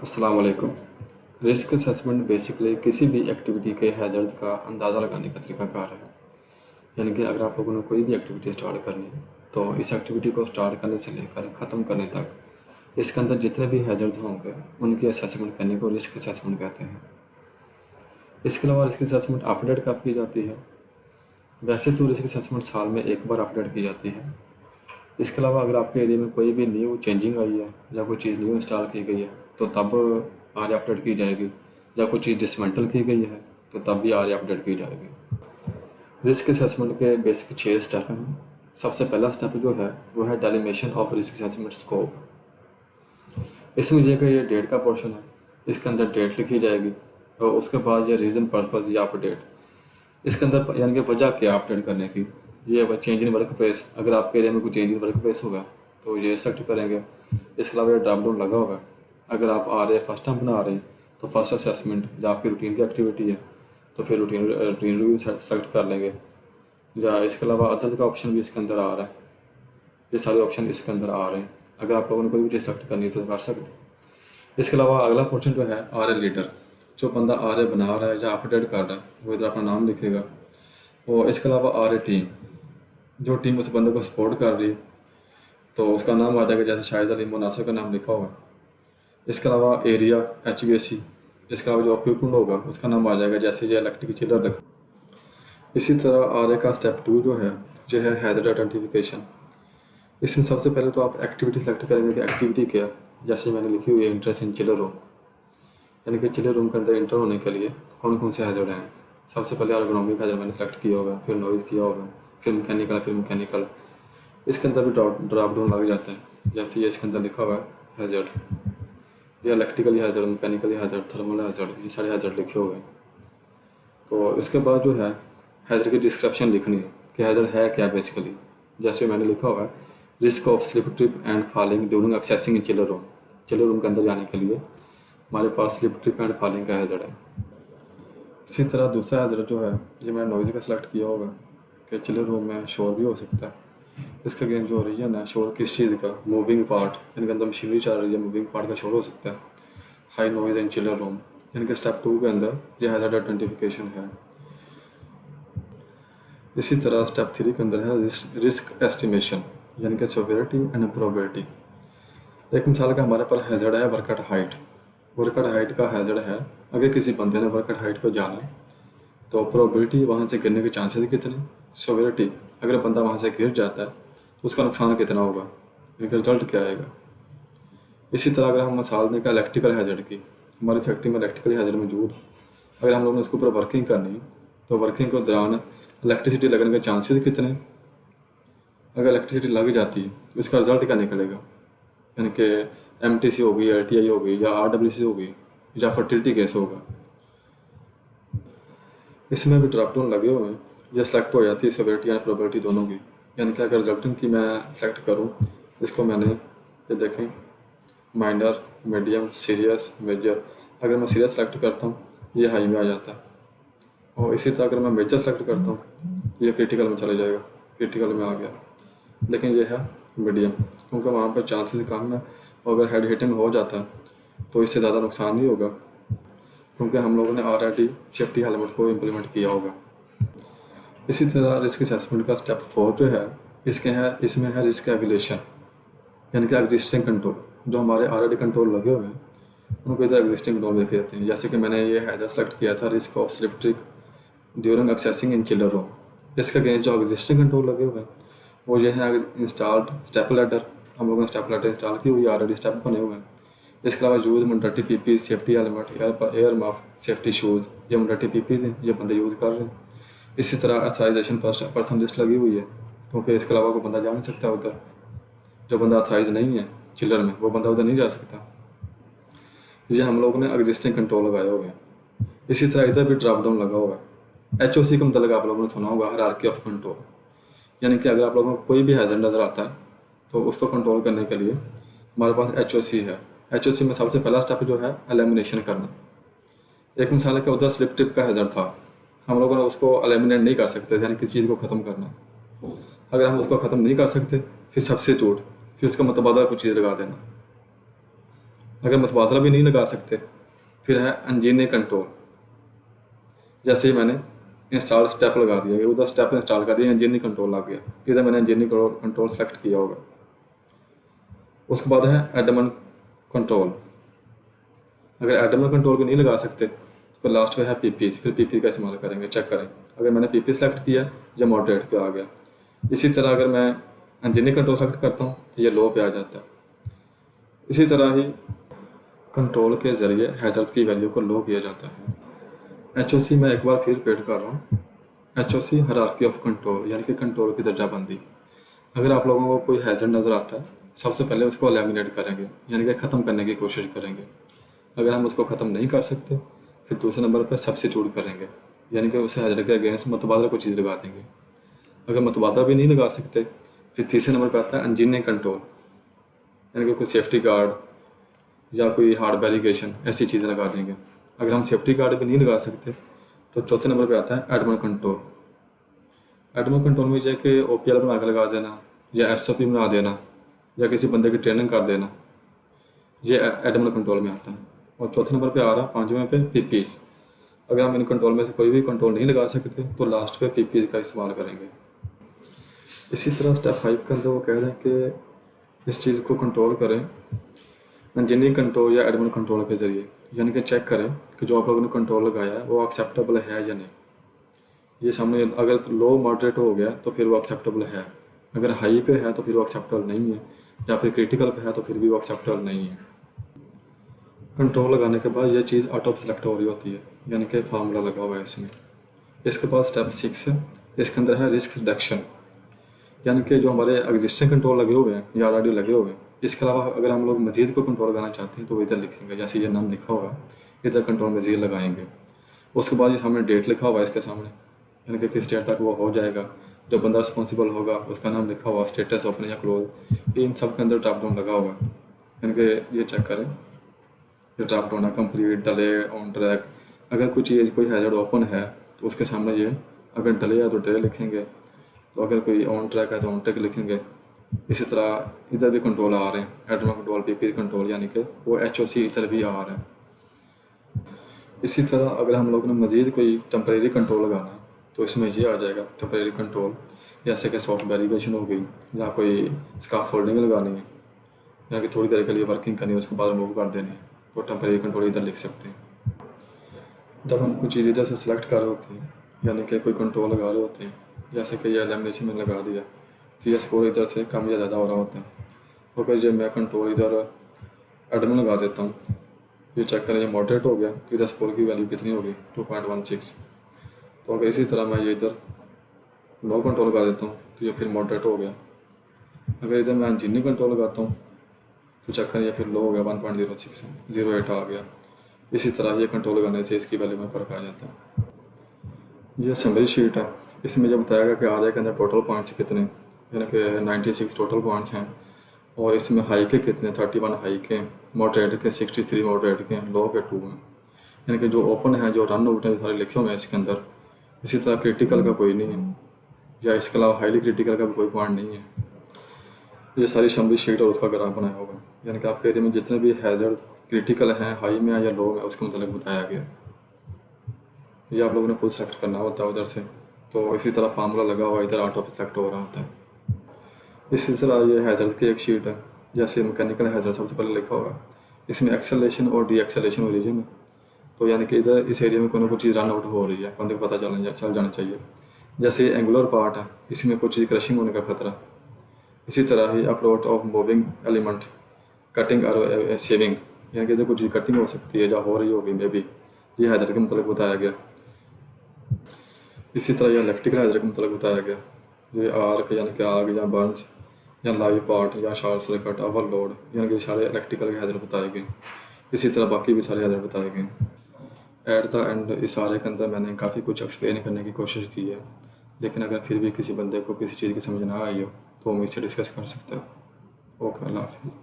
अस्सलाम वालेकुम। Risk assessment basically किसी भी एक्टिविटी के हैज़र्ड्स का अंदाज़ा लगाने का तरीक़ाकार है। यानी कि अगर आप लोगों ने कोई भी एक्टिविटी स्टार्ट करनी है, तो इस एक्टिविटी को स्टार्ट करने से लेकर ख़त्म करने तक इसके अंदर जितने भी हैज़र्ड्स होंगे, उनकी असेसमेंट करने को रिस्क असेसमेंट कहते हैं। इसके अलावा रिस्क असेसमेंट अपडेट कब की जाती है? वैसे तो रिस्क असेसमेंट साल में एक बार अपडेट की जाती है। इसके अलावा अगर आपके एरिया में कोई भी न्यू चेंजिंग आई है या कोई चीज़ न्यू इंस्टॉल की गई है, तो तब आर अपडेट की जाएगी, या कोई चीज़ डिसमेंटल की गई है तो तब भी आर अपडेट की जाएगी। रिस्क असेसमेंट के बेसिक 6 स्टेप हैं। सबसे पहला स्टेप जो है वो है डेलिमिनेशन ऑफ रिस्क असेसमेंट स्कोप। इसमें ये डेट का पोर्शन है, इसके अंदर डेट लिखी जाएगी और उसके बाद ये रीज़न पर्पज़ या अपडेट, इसके अंदर यानी कि वजह क्या अपडेट करने की, ये चेंज इन वर्क प्लेस, अगर आपके एरिया में कोई चेंज इन वर्क प्लेस होगा तो ये सेलेक्ट करेंगे। इसके अलावा ये ड्रॉप डाउन लगा होगा, अगर आप आ रहे फर्स्ट टाइम बना रहे हैं तो फर्स्ट असेसमेंट या आपकी रूटीन की एक्टिविटी है तो फिर रूटीन रिव्यू सेलेक्ट कर लेंगे, या इसके अलावा अदर का ऑप्शन भी इसके अंदर आ रहा है। ये सारे ऑप्शन इसके अंदर आ रहे हैं, अगर आप लोगों ने कोई भी चीज़ सेलेक्ट करनी है तो कर सकते हैं। इसके अलावा अगला पोर्शन जो है आर ए लीडर, जो बंदा आर ए बना रहा है या अपडेट कर रहा है वो इधर अपना नाम लिखेगा। और इसके अलावा आर ए टीम, जो टीम उस बंदे को सपोर्ट कर रही है तो उसका नाम आ जाएगा, जैसे शाहिद अली मुनासिर का नाम लिखा होगा। इसके अलावा एरिया HVAC, इसके अलावा जो ऑक्यूपेंट होगा उसका नाम आ जाएगा, जैसे ये इलेक्ट्रिक चिलर रख। इसी तरह आर ए का स्टेप 2 जो है जो है हैज़र्ड आइडेंटिफिकेशन। इसमें सबसे पहले तो आप एक्टिविटी सेलेक्ट करेंगे कि एक्टिविटी क्या, जैसे मैंने लिखी हुई है इंटरेस्ट इन चिलर रूम, यानी कि चिलर रूम के अंदर इंटर होने के लिए कौन कौन से हैज़र्ड हैं। सबसे पहले एर्गोनॉमिक हैज़र्ड मैंने सेलेक्ट किया होगा, फिर नॉइज़ किया होगा, फिर मैकेनिकल। इसके अंदर भी ड्रॉप डाउन लग जाता है, जैसे ये इसके अंदर लिखा हुआ है हैज़र्ड, ये electrical hazard, mechanical hazard, thermal hazard, ये सारे हैज़र्ड लिखे हुए हैं। तो इसके बाद जो है हैज़र्ड की डिस्क्रिप्शन लिखनी है कि हैज़र्ड है क्या बेसिकली, जैसे मैंने लिखा हुआ है risk of slip trip and falling during accessing in chiller room. Chiller room के अंदर जाने के लिए हमारे पास स्लिप ट्रिप एंड फॉलिंग का हैज़र्ड है। इसी तरह दूसरा हैज़र्ड जो है ये मैंने नॉइज़ का सिलेक्ट किया होगा कि चिलर रूम में शोर भी हो सकता है। इसका अगेन जो रीजन है शोर किस चीज़ का, मूविंग पार्ट, इनके अंदर मशीनरी चल रही है, मूविंग पार्ट का शोर हो सकता है। हाई नॉइज़ इन चिलर रूम, इनके स्टेप 2 के अंदर ये हैज़र्ड आइडेंटिफिकेशन है। इसी तरह स्टेप 3 के अंदर है रिस्क एस्टिमेशन, यानी कि सेवेरिटी एंड प्रोबेबिलिटी। एक मिसाल का हमारे पास हैज़र्ड है वर्कआउट हाइट। वर्कआउट हाइट का हैज़र्ड है, अगर किसी बंदे ने वर्कआउट हाइट पर जाना तो प्रोबेबिलिटी वहाँ से गिरने के चांसेस कितने, सेवेरिटी अगर बंदा वहाँ से गिर जाता है तो उसका नुकसान कितना होगा, इनका रिजल्ट क्या आएगा। इसी तरह अगर हम मिसाल दें इलेक्ट्रिकल हैज़र्ड की, हमारी फैक्ट्री में इलेक्ट्रिकल हैज़र्ड मौजूद, अगर हम लोगों ने उसके ऊपर वर्किंग करनी तो वर्किंग के दौरान इलेक्ट्रिसिटी लगने के चांसेस कितने, अगर इलेक्ट्रिसिटी लग जाती है तो इसका रिजल्ट क्या निकलेगा, यानी कि MTC होगी, LTI होगी, या RWC होगी, या फर्टिलिटी केस होगा। इसमें भी ड्रॉप डाउन लगे हुए हैं, ये सेलेक्ट हो जाती है सेवेरिटी एंड प्रोबेबिलिटी दोनों की, यानी कि अगर रिजल्टिंग की मैं सेलेक्ट करूँ, इसको मैंने ये देखें माइनर, मीडियम, सीरियस, मेजर, अगर मैं सीरियस सेलेक्ट करता हूँ ये हाई में आ जाता है, और इसी तरह अगर मैं मेजर सेलेक्ट करता हूँ ये क्रिटिकल में चला जाएगा, क्रिटिकल में आ गया। लेकिन ये है मीडियम, क्योंकि वहाँ पर चांसेस कम है, और अगर हेड हिटिंग हो जाता है तो इससे ज़्यादा नुकसान नहीं होगा, क्योंकि हम लोगों ने ऑलरेडी सेफ्टी हेलमेट को इम्प्लीमेंट किया होगा। इसी तरह रिस्क असेसमेंट का स्टेप 4 जो है इसमें है रिस्क एवेल्यूएशन, यानी कि एग्जिस्टिंग कंट्रोल, जो हमारे ऑलरेडी कंट्रोल लगे हुए हैं उनको इधर एग्जिस्टिंग कंट्रोल लिखे जाते हैं। जैसे कि मैंने ये हैज़र्ड सेलेक्ट किया था risk of slip trip during accessing in chiller room, इसके अगेंस्ट जो एग्जिस्टिंग कंट्रोल लगे हुए हैं वो ये है इंस्टॉल्ड स्टेप लैडर, हम लोगों ने स्टेप लैडर इंस्टॉल की हुई, ऑलरेडी स्टेप बने हुए हैं। इसके अलावा use mandatory PP, safety helmet, ear muff, safety shoes, ये मंडटी PP थे, ये बंदे यूज़ कर रहे हैं। इसी तरह अथराइजेशन पर्सन लिस्ट लगी हुई है, क्योंकि इसके अलावा कोई बंदा जा नहीं सकता उधर, जो बंदा अथराइज नहीं है चिलर में वो बंदा उधर नहीं जा सकता। ये हम लोगों ने एग्जिस्टिंग कंट्रोल लगाए हुए हैं। इसी तरह इधर भी ड्रॉप डाउन लगा हुआ है। HOC का मतलब आप लोगों ने सुना होगा, हायरार्की ऑफ कंट्रोल, यानी कि अगर आप लोगों को कोई भी हैज़र्ड नज़र आता है तो उसको कंट्रोल करने के लिए हमारे पास HOC है। HOC में सबसे पहला स्टेप जो है एलिमिनेशन करना। एक मिसाल है कि उधर स्लिप ट्रिप का हैज़र्ड था, हम लोगों ने उसको एलिमिनेट नहीं कर सकते, यानी किसी चीज़ को ख़त्म करना। अगर हम उसको ख़त्म नहीं कर सकते फिर सब्स्टिट्यूट, फिर उसका मुतबादला कुछ चीज़ लगा देना। अगर मुतबादला भी नहीं लगा सकते, फिर है इंजीनियर कंट्रोल। जैसे ही मैंने इंस्टॉल स्टेप लगा दिया, उधर स्टेप इंस्टॉल कर दिया, इंजीनियर कंट्रोल आ गया, इधर मैंने इंजीनियर कंट्रोल सेलेक्ट किया होगा। उसके बाद है एडमन कंट्रोल। अगर एडमन कंट्रोल को नहीं लगा सकते तो फिर लास्ट में है पीपी, फिर पीपी का इस्तेमाल करेंगे, चेक करें। अगर मैंने पीपी सेलेक्ट किया या मॉडरेट पे आ गया। इसी तरह अगर मैं इंजीनियर कंट्रोल सेलेक्ट करता हूँ तो ये लो पे आ जाता है। इसी तरह ही कंट्रोल के ज़रिए हैज़र्ड्स की वैल्यू को लो किया जाता है। HOC मैं एक बार फिर रिपीट कर रहा हूँ। HOC हायरार्की ऑफ कंट्रोल, यानी कि कंट्रोल की दर्जाबंदी। अगर आप लोगों को कोई हैज़र्ड नज़र आता है, सबसे पहले उसको एलिमिनेट करेंगे, यानी कि ख़त्म करने की कोशिश करेंगे। अगर हम उसको ख़त्म नहीं कर सकते, फिर दूसरे नंबर पर सब्स्टिट्यूट करेंगे, यानी कि उस हैज़र्ड के अगेंस्ट मुतबादला कोई चीज़ लगा देंगे। अगर मुतबादला भी नहीं लगा सकते, फिर तीसरे नंबर पर आता है इंजीनियर कंट्रोल, यानी कि कोई सेफ्टी गार्ड या कोई हार्ड बैरिकेशन, ऐसी चीज़ें लगा देंगे। अगर हम सेफ्टी गार्ड भी नहीं लगा सकते तो चौथे नंबर पे आता है एडमन कंट्रोल। एडमन कंट्रोल में जो कि OPL बना के लगा देना, या SOP बना देना, या किसी बंदे की ट्रेनिंग कर देना, ये एडमन कंट्रोल में आता है। और चौथे नंबर पे आ रहा, पाँचवें पे पीपीस। अगर हम इन कंट्रोल में से कोई भी कंट्रोल नहीं लगा सकते तो लास्ट पे पीपीस का इस्तेमाल करेंगे। इसी तरह स्टेप 5 के अंदर वो कह रहे हैं कि इस चीज़ को कंट्रोल करें इंजीनियर कंट्रोल या एडमन कंट्रोल के ज़रिए, यानी कि चेक करें कि जो आप लोगों ने कंट्रोल लगाया है वो एक्सेप्टेबल है या नहीं। ये सामने अगर लो मॉडरेट हो गया तो फिर वो एक्सेप्टेबल है, अगर हाई पे है तो फिर वो एक्सेप्टेबल नहीं है, या फिर क्रिटिकल पे है तो फिर भी वो एक्सेप्टेबल नहीं है। कंट्रोल लगाने के बाद ये चीज़ ऑटो सेलेक्ट हो रही होती है, यानी कि फार्मूला लगा हुआ है इसमें। इसके बाद स्टेप 6 है, इसके अंदर है रिस्क रिडक्शन, यानी कि जो हमारे एग्जिस्टिंग कंट्रोल लगे हुए हैं या ऑलरेडी लगे हुए हैं, इसके अलावा अगर हम लोग मजीद को कंट्रोल करना चाहते हैं तो वो इधर लिखेंगे, जैसे ये नाम लिखा होगा इधर कंट्रोल मजीद लगाएंगे। उसके बाद ये सामने डेट लिखा हुआ है इसके सामने, यानी कि किस डेट तक वो हो जाएगा। जो बंदा रिस्पॉन्सिबल होगा उसका नाम लिखा हुआ, स्टेटस ओपन या क्लोज, इन सब के अंदर ड्रॉप डाउन लगा हुआ है, यानी कि ये चेक करें, ये ड्रॉप डाउन है कंप्लीट, डिले, ऑन ट्रैक। अगर कुछ चीज़ कोई हैज़र्ड ओपन है तो उसके सामने ये, अगर डिले है तो डिले लिखेंगे, तो अगर कोई ऑन ट्रैक है तो ऑन ट्रैक लिखेंगे। इसी तरह इधर भी कंट्रोल आ रहे हैं, एडमन कंट्रोल, पीपी कंट्रोल, यानी कि वो HOC इधर भी आ रहा है। इसी तरह अगर हम लोग ने मज़ीद कोई टेम्परेरी कंट्रोल लगाना है तो इसमें ये आ जाएगा टेम्परेरी कंट्रोल, जैसे कि सॉफ्ट वेरिफिकेशन हो गई, या कोई स्काफ फोल्डिंग लगानी है, या कि थोड़ी देर के लिए वर्किंग करनी है उसके बाद रिमूव कर देनी है, तो टेम्परेरी कंट्रोल इधर लिख सकते हैं। जब हम कुछ चीज़ इधर से सिलेक्ट कर रहे होते हैं, यानी कि कोई कंट्रोल लगा रहे होते हैं, जैसे कि ये लेमिनेशन में लगा दिया तो ये स्कोर इधर से कम या ज़्यादा हो रहा होता है। तो अगर जब मैं कंट्रोल इधर एडमन लगा देता हूँ, ये चेक करें ये मॉडरेट हो गया तो इधर स्कोर की वैल्यू कितनी होगी, 2.16। तो अगर इसी तरह मैं ये इधर लो कंट्रोल लगा देता हूँ तो ये फिर मॉडरेट हो गया। अगर इधर मैं इंजीनियर कंट्रोल लगाता हूँ तो चेक करें ये फिर लो हो गया, 1.08 आ गया। इसी तरह ये कंट्रोल लगाने से इसकी वैल्यू में फ़र्क आ जाता है। ये समरी शीट है, इसमें जब बताया गया कि आर के अंदर टोटल पॉइंट्स कितने, यानी कि 96 टोटल पॉइंट्स हैं, और इसमें हाई के कितने, 31 हाई के, मॉडरेट के 63 मॉडरेट के, लो के 2 हैं, यानी कि जो ओपन है, जो रन आउट है, सारे लिखे हुए हैं इसके अंदर। इसी तरह क्रिटिकल का कोई नहीं है, या इसके अलावा हाईली क्रिटिकल का भी कोई पॉइंट नहीं है। ये सारी समरी शीट और उसका ग्राफ बनाया होगा, यानी कि आपके एरिया में जितने भी हैज़र्ड क्रिटिकल हैं, हाई में या लो में, उसके मतलब बताया गया। ये आप लोगों ने खुद सेलेक्ट करना होता है उधर से, तो इसी तरह फार्मूला लगा हुआ इधर ऑटो सेलेक्ट हो रहा होता है। इसी तरह ये हैज़र्ड की एक शीट है, जैसे मैकेनिकल हैज़र्ड सबसे पहले लिखा होगा, इसमें एक्सेलेरेशन और डी एक्सेलेरेशन ओरिजिन है, तो यानी कि इधर इस एरिया में कोई ना कोई चीज़ रन आउट हो रही है, बंदे को पता चल जाना चाहिए। जैसे एंगुलर पार्ट है, इसमें कुछ चीज़ क्रशिंग होने का खतरा। इसी तरह ही upload of moving element, cutting और सेविंग, यानी कि इधर कुछ चीज़ कटिंग हो सकती है, या हो रही होगी मे बी, ये हैज़र्ड के मतलब बताया गया। इसी तरह यह इलेक्ट्रिकल हैज़र्ड के मतलब बताया गया, ये आर्क यानी कि आग या बर्न्स, या लाइव पार्ट, या शॉर्ट सर्किट, ओवरलोड, यानी कि सारे इलेक्ट्रिकल के हैज़र्ड बताए गए। इसी तरह बाकी भी सारे हैज़र्ड बताए गए। एट द एंड इस सारे के अंदर मैंने काफ़ी कुछ एक्सप्लेन करने की कोशिश की है, लेकिन अगर फिर भी किसी बंदे को किसी चीज़ की समझ ना आई हो तो हम इससे डिस्कस कर सकते हो। ओके, अल्लाह हाफिज़।